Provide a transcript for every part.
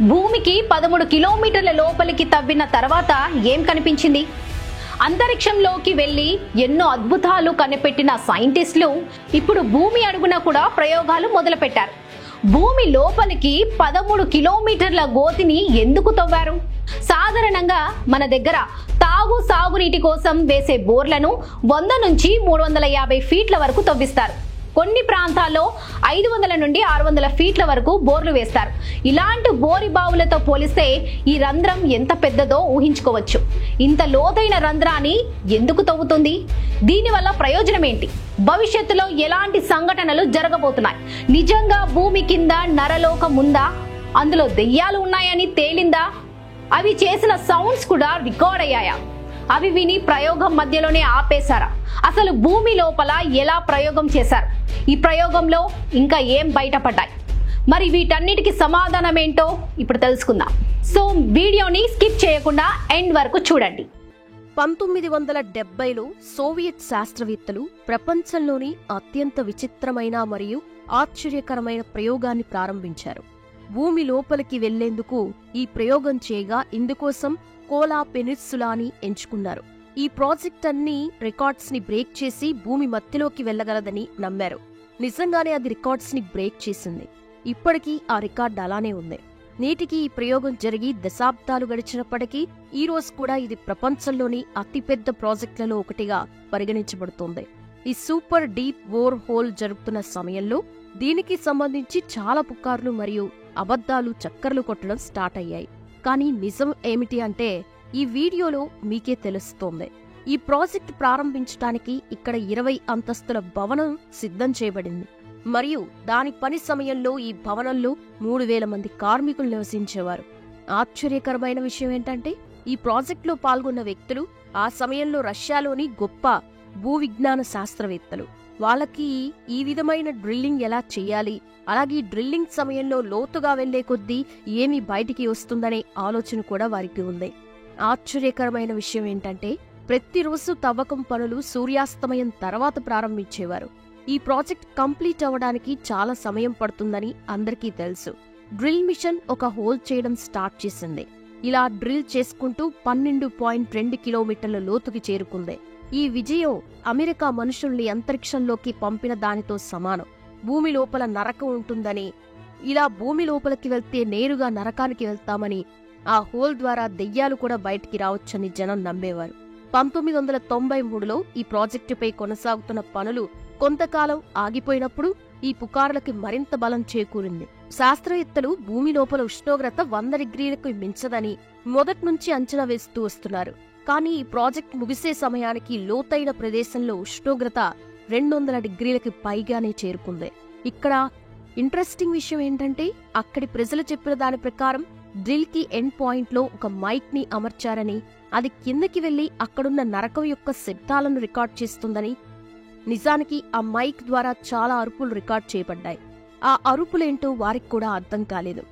భూమికి 13 కిలోమీటర్ల లోపలికి తవ్విన తర్వాత ఏం కనిపించింది? అంతరిక్షంలోకి వెళ్లి ఎన్నో అద్భుతాలు కనిపెట్టిన సైంటిస్టులు ఇప్పుడు భూమి అడుగున కూడా ప్రయోగాలు మొదలుపెట్టారు. భూమి లోపలికి 13 కిలోమీటర్ల గోతిని ఎందుకు తవ్వారు? సాధారణంగా మన దగ్గర సాగునీటి కోసం వేసే బోర్లను 100 నుంచి 350 ఫీట్ల వరకు తవ్విస్తారు. కొన్ని ప్రాంతాల్లో 500 నుండి 600 ఫీట్ల వరకు బోర్లు వేస్తారు. ఇలాంటి బోరి బావులతో పోలిస్తే ఈ రంధ్రం ఎంత పెద్దదో ఊహించుకోవచ్చు. ఇంత లోతైన రంధ్రాన్ని ఎందుకు తవ్వుతుంది? దీనివల్ల ప్రయోజనం ఏంటి? భవిష్యత్తులో ఎలాంటి సంఘటనలు జరగబోతున్నాయి? నిజంగా భూమి కింద నరలోకం ఉందా? అందులో దెయ్యాలు ఉన్నాయని తేలిందా? అవి చేసిన సౌండ్స్ కూడా రికార్డ్ అయ్యాయా? అవి విని ప్రయోగం మధ్యలోనే ఆపేశారా? అసలు భూమి లోపల ఎలా ప్రయోగం చేశారు? ఈ ప్రయోగంలో ఇంకా ఏం బయటపడ్డాయి? మరి వీటన్నిటికీ సమాధానం ఏంటో ఇప్పుడు తెలుసుకుందాం. సో వీడియోని స్కిప్ చేయకుండా ఎండ్ వరకు చూడండి. 1970లో సోవియట్ శాస్త్రవేత్తలు ప్రపంచంలోని అత్యంత విచిత్రమైన మరియు ఆశ్చర్యకరమైన ప్రయోగాన్ని ప్రారంభించారు. భూమి లోపలికి వెళ్లేందుకు ఈ ప్రయోగం చేయగా ఇందుకోసం కోలా పెనిన్సులాని ఎంచుకున్నారు. ఈ ప్రాజెక్ట్ అన్ని రికార్డ్స్ ని బ్రేక్ చేసి భూమి మధ్యలోకి వెళ్లగలదని నమ్మారు. నిజంగానే అది రికార్డ్స్ ని బ్రేక్ చేసింది. ఇప్పటికీ ఆ రికార్డ్ అలానే ఉంది. నేటికి ఈ ప్రయోగం జరిగి దశాబ్దాలు గడిచినప్పటికీ ఈ రోజు కూడా ఇది ప్రపంచంలోని అతిపెద్ద ప్రాజెక్టులలో ఒకటిగా పరిగణించబడుతోంది. ఈ సూపర్ డీప్ బోర్ హోల్ జరుపుతున్న సమయంలో దీనికి సంబంధించి చాలా పుకార్లు మరియు అబద్ధాలు చక్కర్లు కొట్టడం స్టార్ట్ అయ్యాయి. కానీ నిజం ఏమిటి అంటే ఈ వీడియోలో మీకే తెలుస్తోంది. ఈ ప్రాజెక్ట్ ప్రారంభించడానికి ఇక్కడ 20 అంతస్తుల భవనం సిద్ధం చేయబడింది మరియు దాని పని సమయంలో ఈ భవనంలో 3000 మంది కార్మికులు నివసించేవారు. ఆశ్చర్యకరమైన విషయం ఏంటంటే ఈ ప్రాజెక్టులో పాల్గొన్న వ్యక్తులు ఆ సమయంలో రష్యాలోని గొప్ప భూవిజ్ఞాన శాస్త్రవేత్తలు. వాళ్ళకి ఈ విధమైన డ్రిల్లింగ్ ఎలా చెయ్యాలి, అలాగే డ్రిల్లింగ్ సమయంలో లోతుగా వెళ్లే కొద్దీ ఏమి బయటికి వస్తుందనే ఆలోచన కూడా వారికి ఉంది. ఆశ్చర్యకరమైన విషయం ఏంటంటే ప్రతిరోజు తవ్వకం పనులు సూర్యాస్తమయం తర్వాత ప్రారంభించేవారు. ఈ ప్రాజెక్ట్ కంప్లీట్ అవ్వడానికి చాలా సమయం పడుతుందని అందరికీ తెలుసు. డ్రిల్ మిషన్ ఒక హోల్ చేయడం స్టార్ట్ చేసింది. ఇలా డ్రిల్ చేసుకుంటూ 12.2 కిలోమీటర్ల లోతుకి చేరుకుంది. ఈ విజయం అమెరికా మనుషుల్ని అంతరిక్షంలోకి పంపిన దానితో సమానం. భూమి లోపల నరకం ఉంటుందని, ఇలా భూమి లోపలికి వెళ్తే నేరుగా నరకానికి వెళ్తామని, ఆ హోల్ ద్వారా దెయ్యాలు కూడా బయటికి రావచ్చని జనం నమ్మేవారు. 1993లో ఈ ప్రాజెక్టుపై కొనసాగుతున్న పనులు కొంతకాలం ఆగిపోయినప్పుడు ఈ పుకార్లకి మరింత బలం చేకూరింది. శాస్త్రవేత్తలు భూమి లోపల ఉష్ణోగ్రత 100 డిగ్రీలకు మించదని మొదట్నుంచి అంచనా వేస్తూ వస్తున్నారు. కానీ ఈ ప్రాజెక్ట్ ముగిసే సమయానికి లోతైన ప్రదేశంలో ఉష్ణోగ్రత 200 డిగ్రీలకి పైగానే చేరుకుంది. ఇక్కడ ఇంట్రెస్టింగ్ విషయం ఏంటంటే అక్కడి ప్రజలు చెప్పిన దాని ప్రకారం డ్రిల్ కి ఎండ్ పాయింట్ లో ఒక మైక్ ని అమర్చారని, అది కిందకి వెళ్లి అక్కడున్న నరకం యొక్క శబ్దాలను రికార్డ్ చేస్తుందని. నిజానికి ఆ మైక్ ద్వారా చాలా అరుపులు రికార్డ్ చేయబడ్డాయి. ఆ అరుపులేంటో వారికి కూడా అర్థం కాలేదు.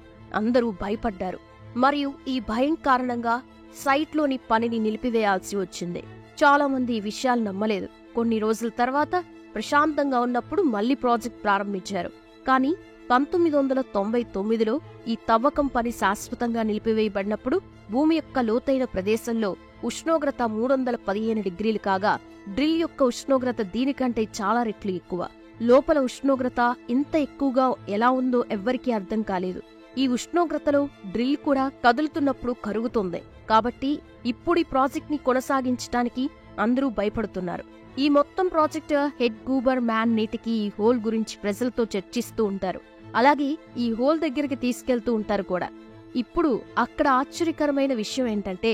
అందరూ భయపడ్డారు మరియు ఈ భయం కారణంగా సైట్లోని పనిని నిలిపివేయాల్సి వచ్చింది. చాలా మంది ఈ విషయాలు నమ్మలేదు. కొన్ని రోజుల తర్వాత ప్రశాంతంగా ఉన్నప్పుడు మళ్లీ ప్రాజెక్ట్ ప్రారంభించారు. కానీ 1999లో ఈ తవ్వకం పని శాశ్వతంగా నిలిపివేయబడినప్పుడు భూమి యొక్క లోతైన ప్రదేశంలో ఉష్ణోగ్రత 315 డిగ్రీలు కాగా డ్రిల్ యొక్క ఉష్ణోగ్రత దీనికంటే చాలా రెట్లు ఎక్కువ. లోపల ఉష్ణోగ్రత ఇంత ఎక్కువగా ఎలా ఉందో ఎవ్వరికీ అర్థం కాలేదు. ఈ ఉష్ణోగ్రతలో డ్రిల్ కూడా కదులుతున్నప్పుడు కరుగుతుంది. కాబట్టి ఇప్పుడు ఈ ప్రాజెక్ట్ ని కొనసాగించడానికి అందరూ భయపడుతున్నారు. ఈ మొత్తం ప్రాజెక్ట్ హెడ్ గూబర్ మ్యాన్ నేటికి ఈ హోల్ గురించి ప్రజలతో చర్చిస్తూ ఉంటారు. అలాగే ఈ హోల్ దగ్గరికి తీసుకెళ్తూ ఉంటారు కూడా. ఇప్పుడు అక్కడ ఆశ్చర్యకరమైన విషయం ఏంటంటే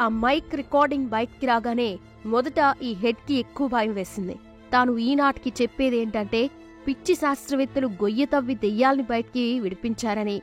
ఆ మైక్ రికార్డింగ్ బయటికి రాగానే మొదట ఈ హెడ్ కి ఎక్కువ భయం వేసింది. తాను ఈనాటికి చెప్పేదేంటంటే పిచ్చి శాస్త్రవేత్తలు గొయ్య తవ్వి దెయ్యాల్ని బయటికి విడిపించారని,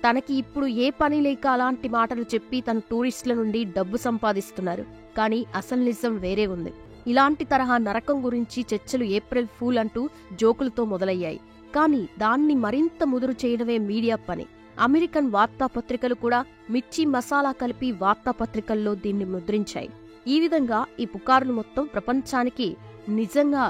తనకి ఇప్పుడు ఏ పని లేక అలాంటి మాటలు చెప్పి తన టూరిస్టుల నుండి డబ్బు సంపాదిస్తున్నారు. కానీ అసలు నిజం వేరే ఉంది. ఇలాంటి తరహా నరకం గురించి చర్చలు ఏప్రిల్ ఫూల్ అంటూ జోకులతో మొదలయ్యాయి. కానీ దాన్ని మరింత ముదురు చేయడమే మీడియా పని. అమెరికన్ వార్తాపత్రికలు కూడా మిర్చి మసాలా కలిపి వార్తాపత్రికల్లో దీన్ని ముద్రించాయి. ఈ విధంగా ఈ పుకార్లు మొత్తం ప్రపంచానికి నిజంగా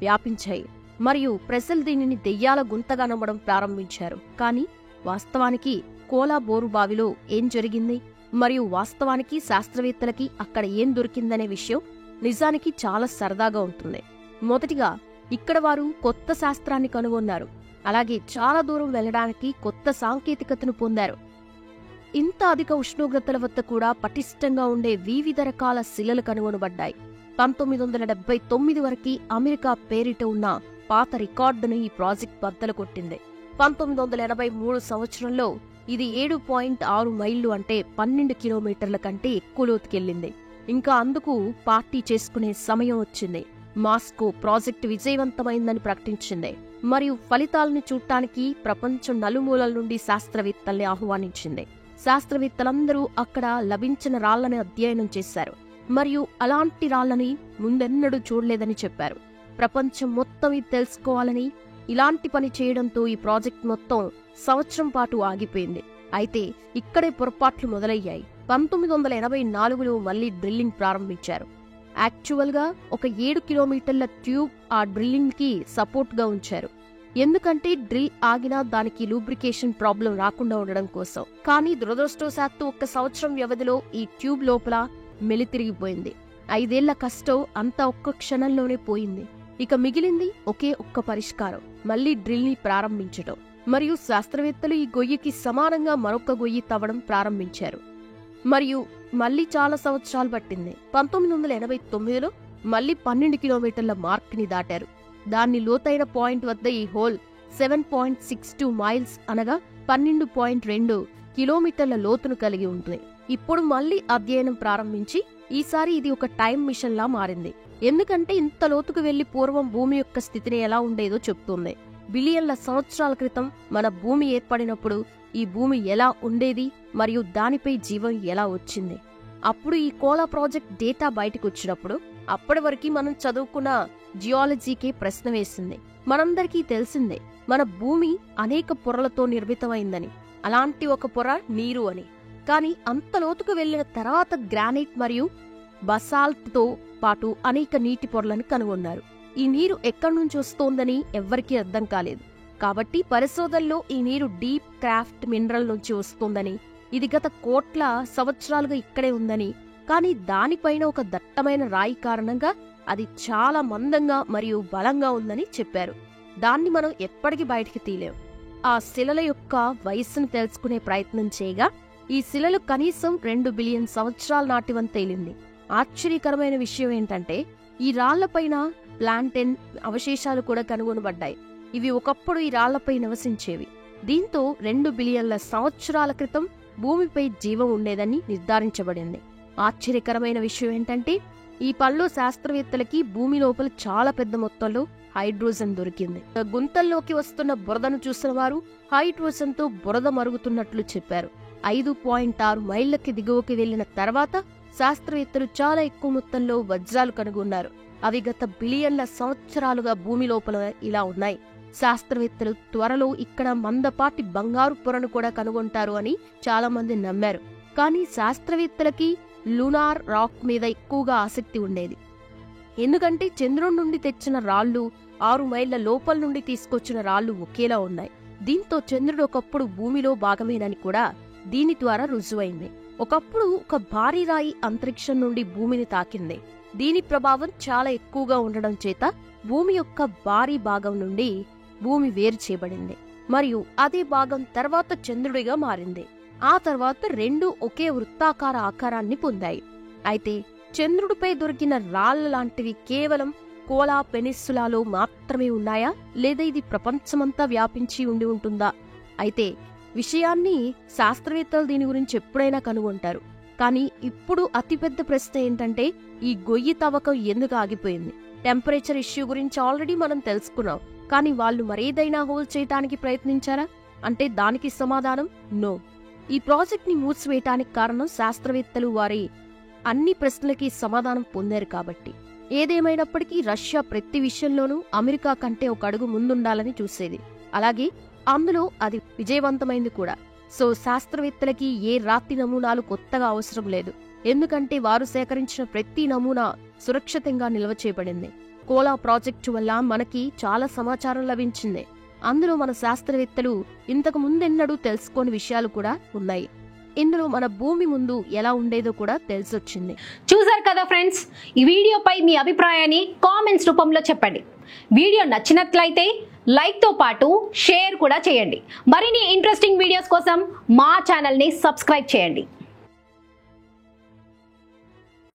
వ్యాపించాయి మరియు ప్రజలు దీనిని దెయ్యాల గుంతగా నమ్మడం ప్రారంభించారు. కానీ వాస్తవానికి కోలా బోరు బావిలో ఏం జరిగింది మరియు వాస్తవానికి శాస్త్రవేత్తలకి అక్కడ ఏం దొరికిందనే విషయం నిజానికి చాలా సరదాగా ఉంటుంది. మొదటిగా ఇక్కడ వారు కొత్త శాస్త్రాన్ని కనుగొన్నారు. అలాగే చాలా దూరం వెళ్లడానికి కొత్త సాంకేతికతను పొందారు. ఇంత అధిక ఉష్ణోగ్రతల వద్ద కూడా పటిష్టంగా ఉండే వివిధ రకాల శిలలు కనుగొనబడ్డాయి. 1979 వరకు అమెరికా పేరిట ఉన్న పాత రికార్డును ఈ ప్రాజెక్ట్ బద్దలు కొట్టింది. 1983 సంవత్సరంలో ఇది 7.6 మైళ్లు అంటే 12 కిలోమీటర్ల కంటే ఎక్కువ లోతుకెళ్లింది. ఇంకా అందుకు పార్టీ చేసుకునే సమయం వచ్చింది. మాస్కో ప్రాజెక్టు విజయవంతమైందని ప్రకటించింది మరియు ఫలితాలను చూడటానికి ప్రపంచం నలుమూలల నుండి శాస్త్రవేత్తల్ని ఆహ్వానించింది. శాస్త్రవేత్తలందరూ అక్కడ లభించిన రాళ్లను అధ్యయనం చేశారు మరియు అలాంటి రాళ్లని ముందెన్నడూ చూడలేదని చెప్పారు. ప్రపంచం మొత్తం ఇది తెలుసుకోవాలని ఇలాంటి పని చేయడంతో ఈ ప్రాజెక్ట్ మొత్తం సంవత్సరం పాటు ఆగిపోయింది. అయితే ఇక్కడే పొరపాట్లు మొదలయ్యాయి. 1984లో మళ్లీ డ్రిల్లింగ్ ప్రారంభించారు. యాక్చువల్గా ఒక 7 కిలోమీటర్ల ట్యూబ్ ఆ డ్రిల్లింగ్ కి సపోర్ట్ గా ఉంచారు. ఎందుకంటే డ్రిల్ ఆగినా దానికి లూబ్రికేషన్ ప్రాబ్లం రాకుండా ఉండడం కోసం. కానీ దురదృష్టవశాత్తు 1 సంవత్సరం వ్యవధిలో ఈ ట్యూబ్ లోపల మెలితిరిగిపోయింది. 5 ఏళ్ల కష్టం అంతా ఒక్క క్షణంలోనే పోయింది. ఇక మిగిలింది ఒకే ఒక్క పరిష్కారం, మళ్లీ డ్రిల్ ని ప్రారంభించడం. మరియు శాస్త్రవేత్తలు ఈ గొయ్యికి సమానంగా మరొక గొయ్యి తవ్వడం ప్రారంభించారు. మరియు మళ్లీ చాలా సంవత్సరాలు పట్టింది. 1989లో మళ్లీ 12 కిలోమీటర్ల మార్క్ ని దాటారు. దాన్ని లోతైన పాయింట్ వద్ద ఈ హోల్ 7.62 మైల్స్ అనగా 12.2 కిలోమీటర్ల లోతును కలిగి ఉంటుంది. ఇప్పుడు మళ్లీ అధ్యయనం ప్రారంభించి ఈసారి ఇది ఒక టైం మిషన్ లా మారింది. ఎందుకంటే ఇంత లోతుకు వెళ్లి పూర్వం భూమి యొక్క స్థితిని ఎలా ఉండేదో చెప్తుంది. బిలియన్ల సంవత్సరాల క్రితం మన భూమి ఏర్పడినప్పుడు ఈ భూమి ఎలా ఉండేది మరియు దానిపై జీవం ఎలా వచ్చింది. అప్పుడు ఈ కోలా ప్రాజెక్ట్ డేటా బయటకు వచ్చినప్పుడు అప్పటి వరకు మనం చదువుకున్న జియాలజీకే ప్రశ్న వేసింది. మనందరికీ తెలిసిందే మన భూమి అనేక పొరలతో నిర్మితమైందని, అలాంటి ఒక పొర నీరు అని. కానీ అంత లోతుకు వెళ్లిన తర్వాత గ్రానైట్ మరియు బసాల్ట్ తో పాటు అనేక నీటి పొరలను కనుగొన్నారు. ఈ నీరు ఎక్కడి నుంచి వస్తోందని ఎవ్వరికీ అర్థం కాలేదు. కాబట్టి పరిశోధనలో ఈ నీరు డీప్ క్రాఫ్ట్ మినరల్ నుంచి వస్తోందని, ఇది గత కోట్ల సంవత్సరాలుగా ఇక్కడే ఉందని, కానీ దానిపైన ఒక దట్టమైన రాయి కారణంగా అది చాలా మందంగా మరియు బలంగా ఉందని చెప్పారు. దాన్ని మనం ఎప్పటికీ బయటికి తీయలేం. ఆ శిలల యొక్క వయస్సును తెలుసుకునే ప్రయత్నం చేయగా ఈ శిలలు కనీసం 2 బిలియన్ సంవత్సరాల నాటివని తేలింది. ఆశ్చర్యకరమైన విషయం ఏంటంటే ఈ రాళ్లపైన ప్లాంటెన్ అవశేషాలు కూడా కనుగొనబడ్డాయి. ఇవి ఒకప్పుడు ఈ రాళ్లపై నివసించేవి. దీంతో 2 బిలియన్ల సంవత్సరాల క్రితం భూమిపై జీవం ఉండేదని నిర్ధారించబడింది. ఆశ్చర్యకరమైన విషయం ఏంటంటే ఈ పనిలో శాస్త్రవేత్తలకి భూమి లోపల చాలా పెద్ద మొత్తంలో హైడ్రోజన్ దొరికింది. గుంతల్లోకి వస్తున్న బురదను చూసిన వారు హైడ్రోజన్ తో బురద మరుగుతున్నట్లు చెప్పారు. 5.6 మైళ్లకి దిగువకి వెళ్లిన తర్వాత శాస్త్రవేత్తలు చాలా ఎక్కువ మొత్తంలో వజ్రాలు కనుగొన్నారు. అవి గత బిలియన్ల సంవత్సరాలుగా భూమి లోపల ఇలా ఉన్నాయి. శాస్త్రవేత్తలు త్వరలో ఇక్కడ మందపాటి బంగారు పొరను కూడా కనుగొంటారు అని చాలా మంది నమ్మారు. కానీ శాస్త్రవేత్తలకి లూనార్ రాక్ మీద ఎక్కువగా ఆసక్తి ఉండేది. ఎందుకంటే చంద్రుడి నుండి తెచ్చిన రాళ్లు 6 మైళ్ల లోపల నుండి తీసుకొచ్చిన రాళ్లు ఒకేలా ఉన్నాయి. దీంతో చంద్రుడు ఒకప్పుడు భూమిలో భాగమేనని కూడా దీని ద్వారా రుజువైంది. ఒకప్పుడు ఒక భారీ రాయి అంతరిక్షం నుండి భూమిని తాకింది. దీని ప్రభావం చాలా ఎక్కువగా ఉండడం చేత భూమి యొక్క భారీ భాగం నుండి భూమి వేరు చేయబడింది మరియు అదే భాగం తర్వాత చంద్రుడిగా మారింది. ఆ తర్వాత 2 ఒకే వృత్తాకార ఆకారాన్ని పొందాయి. అయితే చంద్రుడిపై దొరికిన రాళ్ల లాంటివి కేవలం కోలా పెనిన్సులాలో మాత్రమే ఉన్నాయా, లేదా ఇది ప్రపంచమంతా వ్యాపించి ఉండి ఉంటుందా? అయితే విషయాన్ని శాస్త్రవేత్తలు దీని గురించి ఎప్పుడైనా కనుగొంటారు. కానీ ఇప్పుడు అతిపెద్ద ప్రశ్న ఏంటంటే ఈ గొయ్యి తవ్వకం ఎందుకు ఆగిపోయింది? టెంపరేచర్ ఇష్యూ గురించి ఆల్రెడీ మనం తెలుసుకున్నాం. కానీ వాళ్ళు మరేదైనా హోల్ చేయటానికి ప్రయత్నించారా అంటే దానికి సమాధానం నో. ఈ ప్రాజెక్ట్ ని మూసివేయటానికి కారణం శాస్త్రవేత్తలు వారి అన్ని ప్రశ్నలకి సమాధానం పొందారు కాబట్టి. ఏదేమైనప్పటికీ రష్యా ప్రతి విషయంలోనూ అమెరికా కంటే ఒక అడుగు ముందుండాలని చూసేది. అలాగే అందులో అది విజయవంతమైంది కూడా. సో శాస్త్రవేత్తలకి ఏ రాతి నమూనాలు కొత్తగా అవసరం లేదు. ఎందుకంటే వారు సేకరించిన ప్రతి నమూనా సురక్షితంగా నిల్వ చేయబడింది. కోలా ప్రాజెక్టు వల్ల మనకి చాలా సమాచారం లభించింది. అందులో మన శాస్త్రవేత్తలు ఇంతకు ముందెన్నడూ తెలుసుకోని విషయాలు కూడా ఉన్నాయి. ఇందులో మన భూమి ముందు ఎలా ఉండేదో కూడా తెలిసొచ్చింది. చూసారు కదా ఫ్రెండ్స్, ఈ వీడియోపై మీ అభిప్రాయాన్ని కామెంట్స్ రూపంలో చెప్పండి. వీడియో నచ్చినట్లయితే లైక్తో పాటు షేర్ కూడా చేయండి. మరిన్ని ఇంట్రెస్టింగ్ వీడియోస్ కోసం మా ఛానల్ని సబ్స్క్రైబ్ చేయండి.